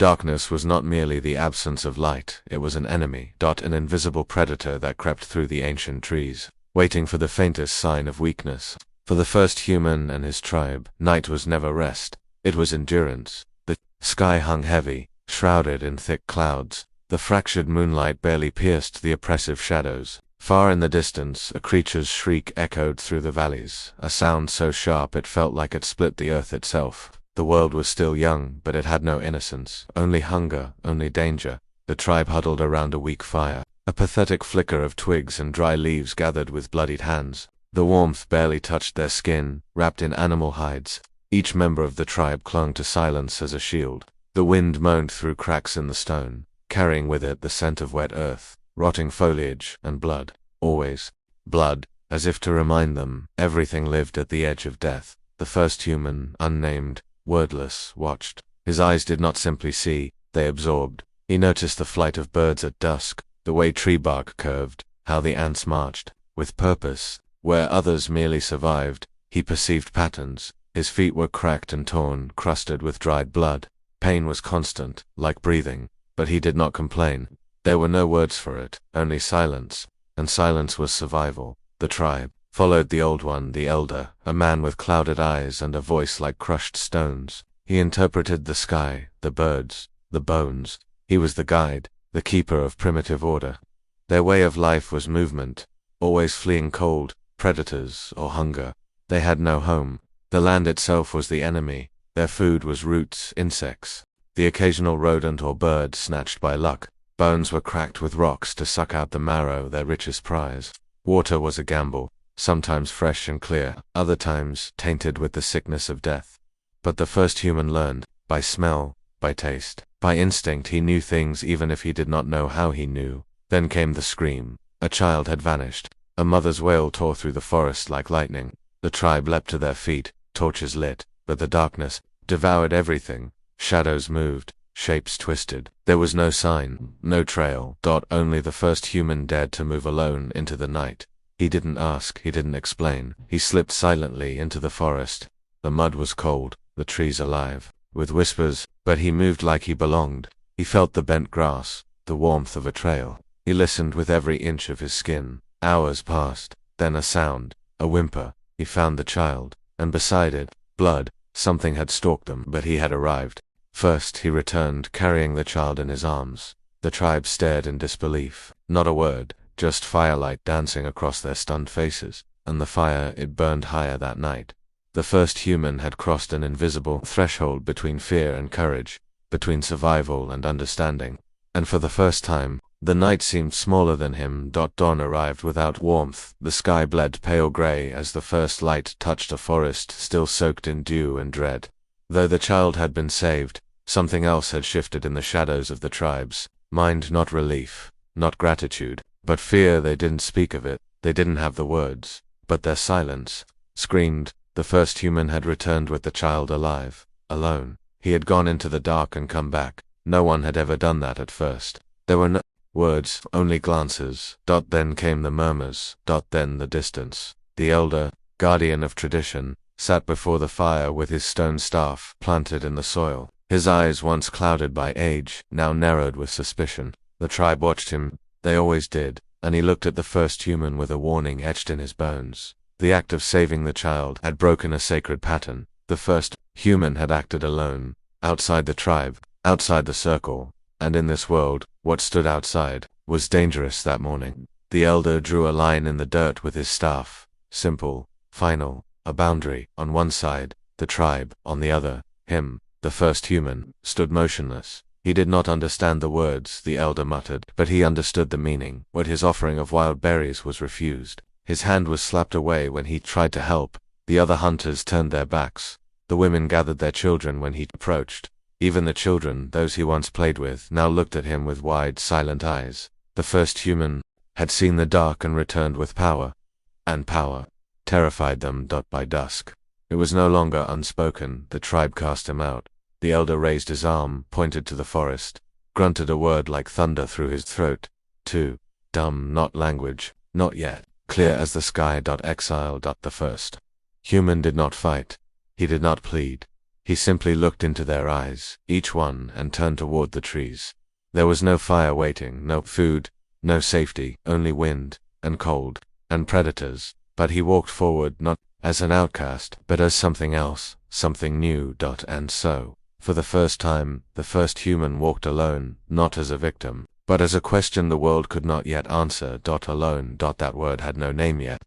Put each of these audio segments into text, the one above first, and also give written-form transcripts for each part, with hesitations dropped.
Darkness was not merely the absence of light, it was an enemy, an invisible predator that crept through the ancient trees, waiting for the faintest sign of weakness. For the first human and his tribe, night was never rest, it was endurance. The sky hung heavy, shrouded in thick clouds. The fractured moonlight barely pierced the oppressive shadows. Far in the distance, a creature's shriek echoed through the valleys, a sound so sharp it felt like it split the earth itself. The world was still young, but it had no innocence, only hunger, only danger. The tribe huddled around a weak fire, a pathetic flicker of twigs and dry leaves gathered with bloodied hands. The warmth barely touched their skin, wrapped in animal hides. Each member of the tribe clung to silence as a shield. The wind moaned through cracks in the stone, carrying with it the scent of wet earth, rotting foliage, and blood. Always blood, as if to remind them, everything lived at the edge of death. The first human, unnamed, wordless, watched. His eyes did not simply see, they absorbed. He noticed the flight of birds at dusk, the way tree bark curved, how the ants marched, with purpose. Where others merely survived, he perceived patterns. His feet were cracked and torn, crusted with dried blood. Pain was constant, like breathing, but he did not complain. There were no words for it, only silence, and silence was survival. The tribe followed the old one, the elder, a man with clouded eyes and a voice like crushed stones. He interpreted the sky, the birds, the bones. He was the guide, the keeper of primitive order. Their way of life was movement, always fleeing cold, predators, or hunger. They had no home. The land itself was the enemy. Their food was roots, insects, the occasional rodent or bird snatched by luck. Bones were cracked with rocks to suck out the marrow, their richest prize. Water was a gamble, sometimes fresh and clear, other times tainted with the sickness of death. But the first human learned, by smell, by taste, by instinct. He knew things even if he did not know how he knew. Then came the scream. A child had vanished. A mother's wail tore through the forest like lightning. The tribe leapt to their feet, torches lit, but the darkness devoured everything. Shadows moved, shapes twisted. There was no sign, no trail. Only the first human dared to move alone into the night. He didn't ask, he didn't explain. He slipped silently into the forest. The mud was cold, the trees alive, with whispers, but he moved like he belonged. He felt the bent grass, the warmth of a trail. He listened with every inch of his skin. Hours passed, then a sound, a whimper. He found the child, and beside it, blood. Something had stalked them, but he had arrived. First he returned, carrying the child in his arms. The tribe stared in disbelief. Not a word, just firelight dancing across their stunned faces. And the fire, it burned higher that night. The first human had crossed an invisible threshold between fear and courage, between survival and understanding. And for the first time, the night seemed smaller than him. Dawn arrived without warmth. The sky bled pale gray as the first light touched a forest still soaked in dew and dread. Though the child had been saved, something else had shifted in the shadows of the tribe's mind. Not relief, not gratitude, but fear. They didn't speak of it, they didn't have the words, but their silence screamed. The first human had returned with the child alive, alone. He had gone into the dark and come back. No one had ever done that at first. There were no words, only glances. Then came the murmurs. Then the distance. The elder, guardian of tradition, sat before the fire with his stone staff planted in the soil. His eyes, once clouded by age, now narrowed with suspicion. The tribe watched him, they always did, and he looked at the first human with a warning etched in his bones. The act of saving the child had broken a sacred pattern. The first human had acted alone, outside the tribe, outside the circle, and in this world, what stood outside was dangerous that morning. The elder drew a line in the dirt with his staff, simple, final, a boundary. On one side, the tribe, on the other, him. The first human stood motionless. He did not understand the words the elder muttered, but he understood the meaning. When his offering of wild berries was refused, his hand was slapped away when he tried to help. The other hunters turned their backs. The women gathered their children when he approached. Even the children, those he once played with, now looked at him with wide, silent eyes. The first human had seen the dark and returned with power. And power terrified them. By dusk, it was no longer unspoken. The tribe cast him out. The elder raised his arm, pointed to the forest, grunted a word like thunder through his throat. Two. Dumb, not language, not yet. Clear as the sky. Exile. The first human did not fight. He did not plead. He simply looked into their eyes, each one, and turned toward the trees. There was no fire waiting, no food, no safety, only wind, and cold, and predators. But he walked forward not as an outcast, but as something else, something new. And so, for the first time, the first human walked alone, not as a victim, but as a question the world could not yet answer. Alone. That word had no name yet.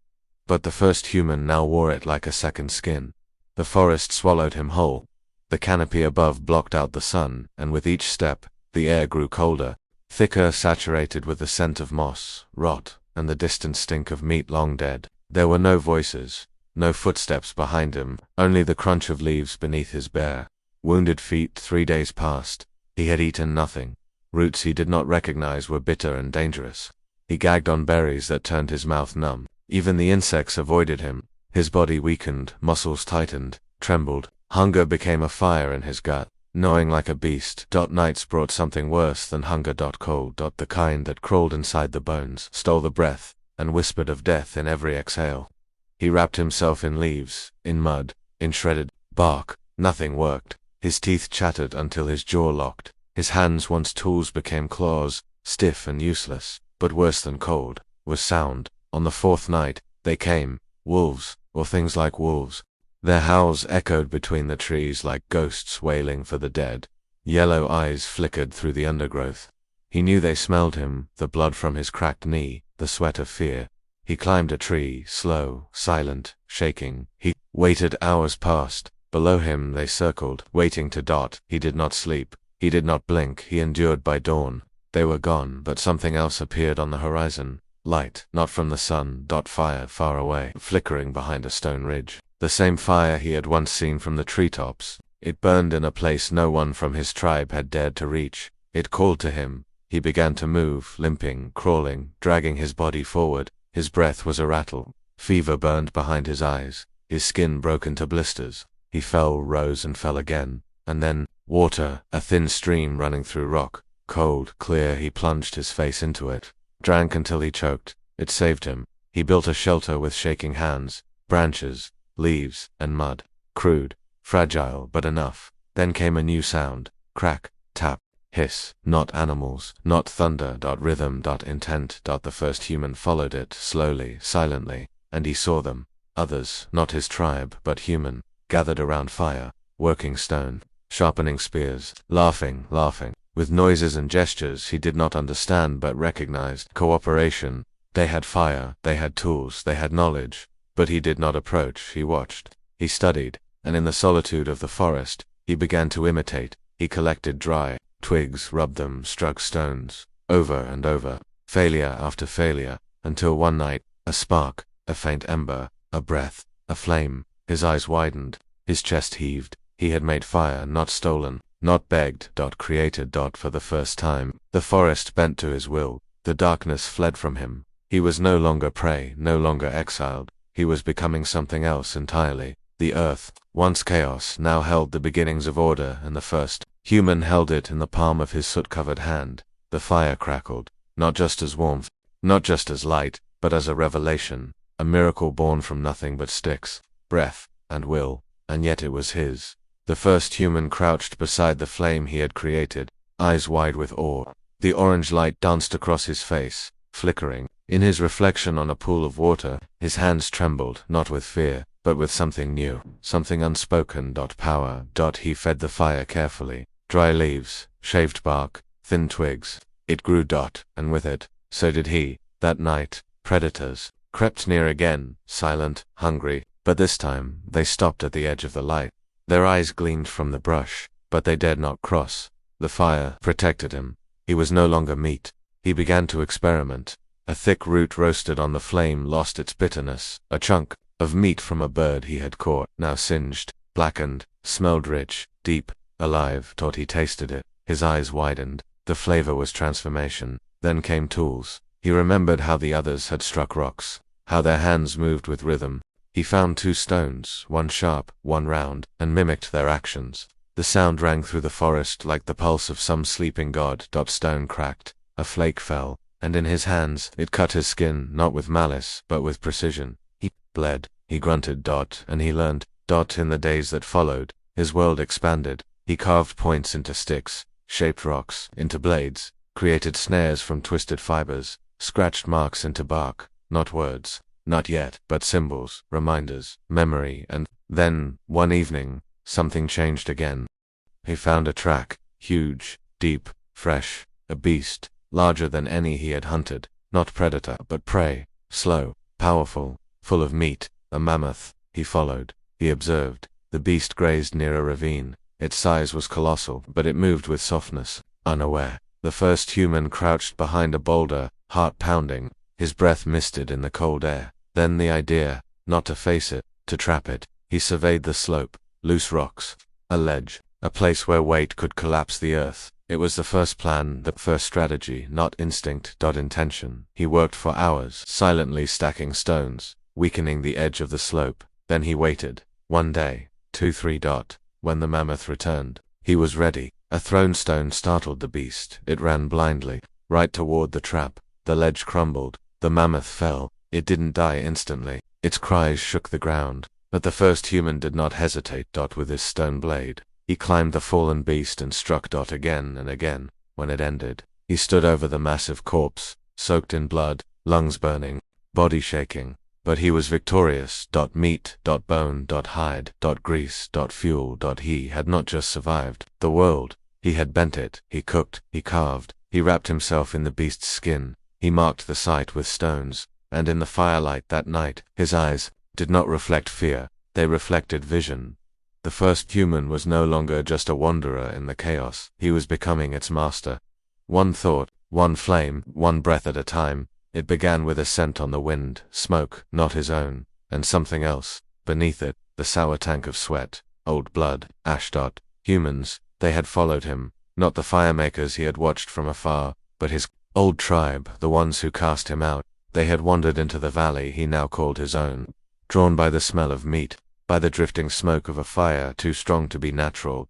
But the first human now wore it like a second skin. The forest swallowed him whole. The canopy above blocked out the sun, and with each step, the air grew colder, thicker, saturated with the scent of moss, rot, and the distant stink of meat long dead. There were no voices, no footsteps behind him, only the crunch of leaves beneath his bare, wounded feet. 3 days passed. He had eaten nothing. Roots he did not recognize were bitter and dangerous. He gagged on berries that turned his mouth numb. Even the insects avoided him. His body weakened, muscles tightened, trembled. Hunger became a fire in his gut, gnawing like a beast. Nights brought something worse than hunger. Cold. The kind that crawled inside the bones, stole the breath, and whispered of death in every exhale. He wrapped himself in leaves, in mud, in shredded bark. Nothing worked. His teeth chattered until his jaw locked. His hands, once tools, became claws, stiff and useless. But worse than cold was sound. On the 4th night, they came, wolves, or things like wolves. Their howls echoed between the trees like ghosts wailing for the dead. Yellow eyes flickered through the undergrowth. He knew they smelled him, the blood from his cracked knee, the sweat of fear. He climbed a tree, slow, silent, shaking. He waited. Hours passed. Below him they circled, waiting to. He did not sleep. He did not blink. He endured. By dawn, they were gone, but something else appeared on the horizon. Light, not from the sun. Fire, far away, flickering behind a stone ridge. The same fire he had once seen from the treetops. It burned in a place no one from his tribe had dared to reach. It called to him. He began to move, limping, crawling, dragging his body forward. His breath was a rattle. Fever burned behind his eyes. His skin broke into blisters. He fell, rose, and fell again. And then, water, a thin stream running through rock. Cold, clear. He plunged his face into it. Drank until he choked. It saved him. He built a shelter with shaking hands, branches, leaves, and mud. Crude, fragile, but enough. Then came a new sound. Crack, tap, hiss. Not animals, not thunder. Rhythm. Intent. The first human followed it, slowly, silently, and he saw them. Others, not his tribe, but human, gathered around fire, working stone, sharpening spears, laughing, with noises and gestures he did not understand but recognized. Cooperation. They had fire, they had tools, they had knowledge. But he did not approach. He watched. He studied. And in the solitude of the forest, he began to imitate. He collected dry twigs, rubbed them, struck stones, over and over, failure after failure, until one night, a spark, a faint ember, a breath, a flame. His eyes widened. His chest heaved. He had made fire, not stolen, not begged. Created. For the first time, the forest bent to his will. The darkness fled from him. He was no longer prey, no longer exiled. He was becoming something else entirely. The earth, once chaos, now held the beginnings of order, and the first human held it in the palm of his soot-covered hand. The fire crackled, not just as warmth, not just as light, but as a revelation, a miracle born from nothing but sticks, breath, and will, and yet it was his. The first human crouched beside the flame he had created, eyes wide with awe. The orange light danced across his face, flickering. In his reflection on a pool of water, his hands trembled, not with fear, but with something new, something unspoken. Power. He fed the fire carefully. Dry leaves, shaved bark, thin twigs. It grew. And with it, so did he. That night, predators crept near again, silent, hungry, but this time, they stopped at the edge of the light. Their eyes gleamed from the brush, but they dared not cross. The fire protected him. He was no longer meat. He began to experiment. A thick root roasted on the flame lost its bitterness. A chunk of meat from a bird he had caught, now singed, blackened, smelled rich, deep, alive. He tasted it. His eyes widened. The flavor was transformation. Then came tools. He remembered how the others had struck rocks, how their hands moved with rhythm. He found 2 stones, one sharp, one round, and mimicked their actions. The sound rang through the forest like the pulse of some sleeping god. Stone cracked. A flake fell, and in his hands, it cut his skin, not with malice, but with precision. He bled. He grunted. And he learned. In the days that followed, His world expanded. He carved points into sticks, shaped rocks into blades, created snares from twisted fibers, scratched marks into bark, not words, not yet, but symbols, reminders, memory, and then, one evening, something changed again. He found a track, huge, deep, fresh, a beast, larger than any he had hunted, not predator but prey, slow, powerful, full of meat, a mammoth. He followed. He observed. The beast grazed near a ravine. Its size was colossal, but it moved with softness, unaware. The first human crouched behind a boulder, heart pounding, his breath misted in the cold air. Then the idea, not to face it, to trap it. He surveyed the slope, loose rocks, a ledge, a place where weight could collapse the earth. It was the first plan, the first strategy, not instinct, intention. He worked for hours, silently stacking stones, weakening the edge of the slope. Then he waited. 1 day, 2, 3. When the mammoth returned, he was ready. A thrown stone startled the beast. It ran blindly, right toward the trap. The ledge crumbled. The mammoth fell. It didn't die instantly. Its cries shook the ground. But the first human did not hesitate. With his stone blade, he climbed the fallen beast and struck. Again and again. When it ended, he stood over the massive corpse, soaked in blood, lungs burning, body shaking. But he was victorious. Meat, bone, hide, grease, fuel. He had not just survived the world. He had bent it. He cooked. He carved. He wrapped himself in the beast's skin. He marked the site with stones. And in the firelight that night, his eyes did not reflect fear. They reflected vision. The first human was no longer just a wanderer in the chaos. He was becoming its master. One thought, one flame, one breath at a time. It began with a scent on the wind, smoke, not his own, and something else. Beneath it, the sour tank of sweat, old blood, ash. Humans, they had followed him, not the firemakers he had watched from afar, but his old tribe, the ones who cast him out. They had wandered into the valley he now called his own, drawn by the smell of meat, by the drifting smoke of a fire too strong to be natural.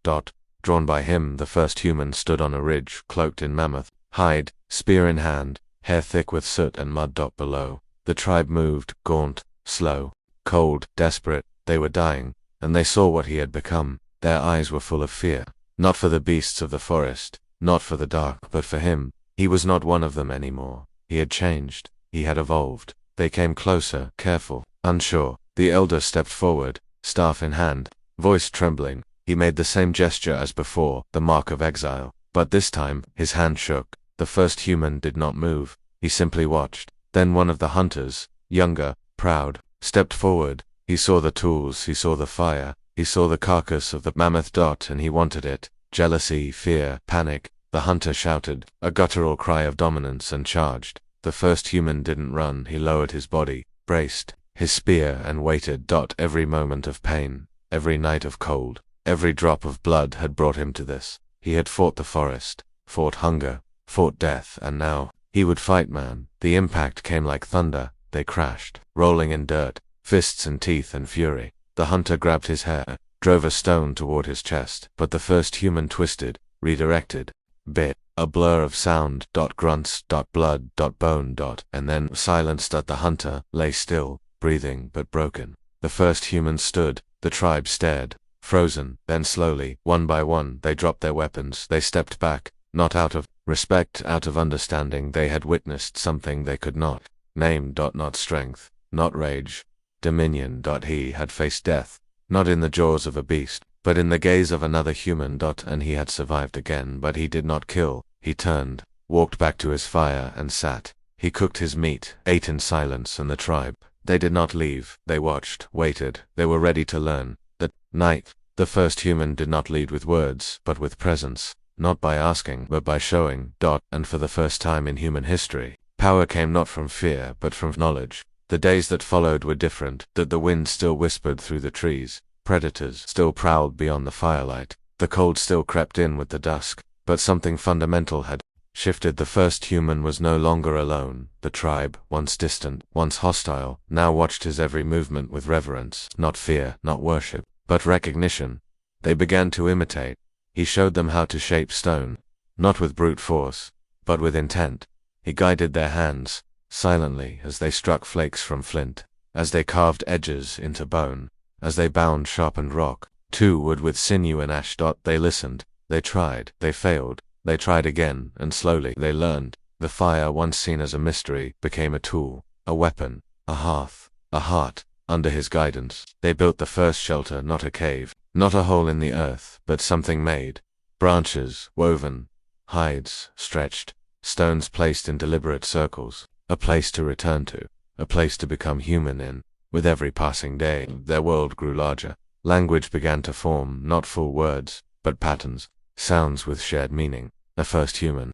Drawn by him, the first human stood on a ridge, cloaked in mammoth hide, spear in hand, hair thick with soot and mud. Below, the tribe moved, gaunt, slow, cold, desperate. They were dying, and they saw what he had become. Their eyes were full of fear, not for the beasts of the forest, not for the dark, but for him. He was not one of them anymore. He had changed. He had evolved. They came closer, careful, unsure. The elder stepped forward, staff in hand, voice trembling. He made the same gesture as before, the mark of exile. But this time, his hand shook. The first human did not move. He simply watched. Then one of the hunters, younger, proud, stepped forward. He saw the tools, he saw the fire, he saw the carcass of the mammoth. And he wanted it. Jealousy, fear, panic. The hunter shouted, a guttural cry of dominance, and charged. The first human didn't run. He lowered his body, braced his spear, and waited. Every moment of pain, every night of cold, every drop of blood had brought him to this. He had fought the forest, fought hunger, fought death, and now, he would fight man. The impact came like thunder. They crashed, rolling in dirt, fists and teeth and fury. The hunter grabbed his hair, drove a stone toward his chest, but the first human twisted, redirected, bit, a blur of sound. Grunts. Blood. Bone. And then silence. The hunter lay still, breathing but broken. The first human stood. The tribe stared, frozen. Then slowly, one by one, they dropped their weapons. They stepped back, not out of respect, out of understanding. They had witnessed something they could not name. Not strength, not rage, dominion. He had faced death, not in the jaws of a beast, but in the gaze of another human. And he had survived again. But he did not kill. He turned, walked back to his fire, and sat. He cooked his meat, ate in silence, and the tribe, they did not leave. They watched, waited. They were ready to learn. That night, the first human did not lead with words, but with presence, not by asking, but by showing. And for the first time in human history, power came not from fear, but from knowledge. The days that followed were different. That the wind still whispered through the trees. Predators still prowled beyond the firelight. The cold still crept in with the dusk. But something fundamental had shifted. The first human was no longer alone. The tribe, once distant, once hostile, now watched his every movement with reverence, not fear, not worship, but recognition. They began to imitate. He showed them how to shape stone, not with brute force, but with intent. He guided their hands, silently, as they struck flakes from flint, as they carved edges into bone, as they bound sharpened rock. 2 wood with sinew and ash. They listened, they tried, they failed, they tried again, and slowly they learned. The fire, once seen as a mystery, became a tool, a weapon, a hearth, a heart. Under his guidance, they built the first shelter, not a cave, not a hole in the earth, but something made. Branches, woven, hides, stretched, stones placed in deliberate circles, a place to return to, a place to become human in. With every passing day, their world grew larger. Language began to form, not full words, but patterns, sounds with shared meaning. The first human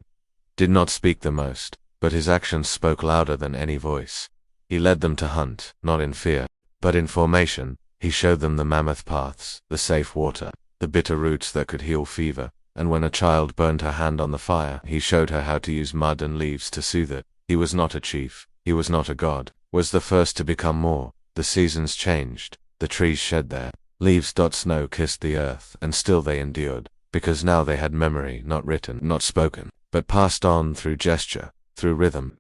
did not speak the most, but his actions spoke louder than any voice. He led them to hunt, not in fear, but in formation. He showed them the mammoth paths, the safe water, the bitter roots that could heal fever, and when a child burned her hand on the fire, he showed her how to use mud and leaves to soothe it. He was not a chief, he was not a god, was the first to become more. The seasons changed, the trees shed their leaves. Snow kissed the earth, and still they endured, because now they had memory, not written, not spoken, but passed on through gesture, through rhythm,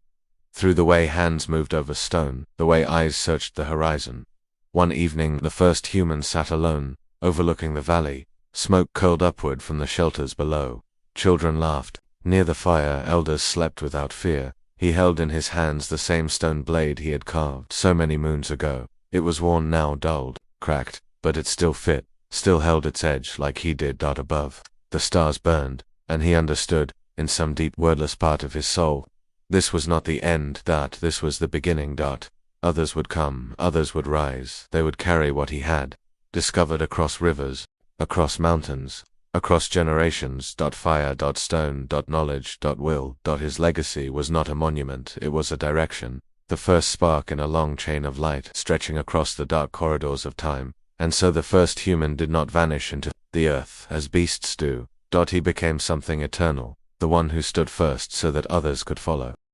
through the way hands moved over stone, the way eyes searched the horizon. One evening, the first human sat alone, overlooking the valley. Smoke curled upward from the shelters below. Children laughed. Near the fire, elders slept without fear. He held in his hands the same stone blade he had carved so many moons ago. It was worn now, dulled, cracked, but it still fit, still held its edge like he did. Above, the stars burned, and he understood, in some deep, wordless part of his soul, this was not the end. This was the beginning. Others would come, others would rise, they would carry what he had discovered across rivers, across mountains, across generations. Fire, stone, knowledge, will. His legacy was not a monument, it was a direction, the first spark in a long chain of light stretching across the dark corridors of time. And so the first human did not vanish into the earth as beasts do. He became something eternal, the one who stood first so that others could follow.